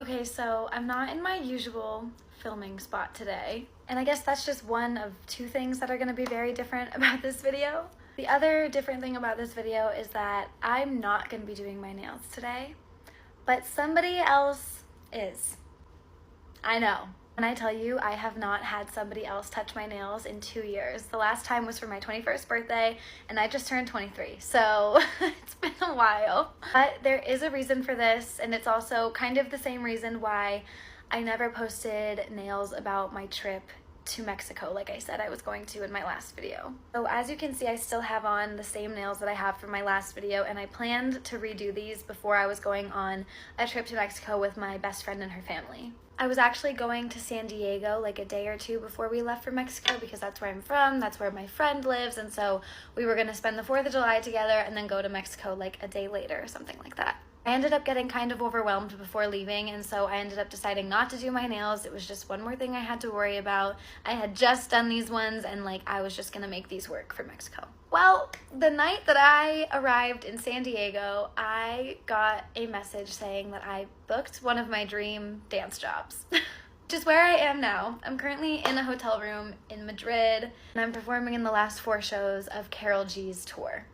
Okay, so I'm not in my usual filming spot today, and I guess that's just one of two things that are going to be very different about this video. The other different thing about this video is that I'm not going to be doing my nails today, but somebody else is. I know. When I tell you, I have not had somebody else touch my nails in 2 years. The last time was for my 21st birthday, and I just turned 23, so it's been a while. But there is a reason for this, and it's also kind of the same reason why I never posted nails about my trip to Mexico like I said I was going to in my last video. So as you can see, I still have on the same nails that I have from my last video, and I planned to redo these before I was going on a trip to Mexico with my best friend and her family. I was actually going to San Diego like a day or two before we left for Mexico because that's where I'm from, that's where my friend lives, and so we were gonna spend the 4th of July together and then go to Mexico like a day later or something like that. I ended up getting kind of overwhelmed before leaving, and so I ended up deciding not to do my nails. It was just one more thing I had to worry about. I had just done these ones, and like I was just gonna make these work for Mexico. Well, the night that I arrived in San Diego, I got a message saying that I booked one of my dream dance jobs. Which is where I am now. I'm currently in a hotel room in Madrid, and I'm performing in the last 4 shows of Karol G's tour,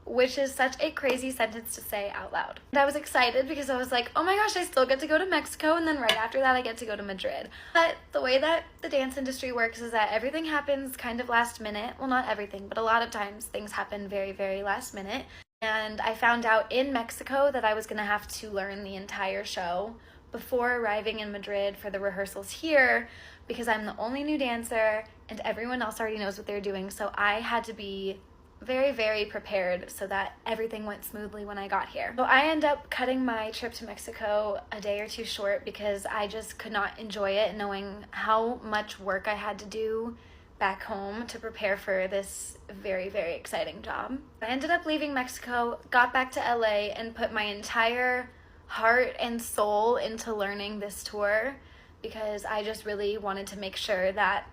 which is such a crazy sentence to say out loud. And I was excited because I was like, oh my gosh, I still get to go to Mexico, and then right after that I get to go to Madrid. But the way that the dance industry works is that everything happens kind of last minute. Well, not everything, but a lot of times things happen very, very last minute. And I found out in Mexico that I was gonna have to learn the entire show before arriving in Madrid for the rehearsals here because I'm the only new dancer and everyone else already knows what they're doing. So I had to be very, very prepared so that everything went smoothly when I got here. So I ended up cutting my trip to Mexico a day or two short because I just could not enjoy it knowing how much work I had to do back home to prepare for this very, very exciting job. I ended up leaving Mexico, got back to LA, and put my entire heart and soul into learning this tour because I just really wanted to make sure that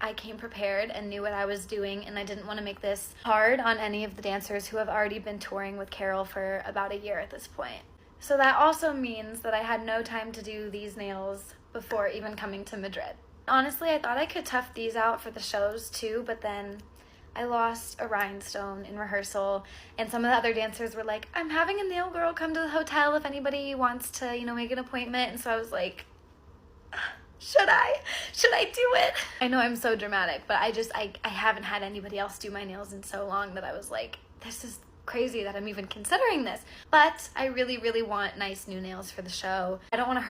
I came prepared and knew what I was doing, and I didn't want to make this hard on any of the dancers who have already been touring with Karol for about a year at this point. So that also means that I had no time to do these nails before even coming to Madrid. Honestly, I thought I could tough these out for the shows too, but then I lost a rhinestone in rehearsal, and some of the other dancers were like, I'm having a nail girl come to the hotel if anybody wants to, make an appointment. And so I was like, should I do it? I know I'm so dramatic, but I haven't had anybody else do my nails in so long that I was like, this is crazy that I'm even considering this. But I really, really want nice new nails for the show. I don't want to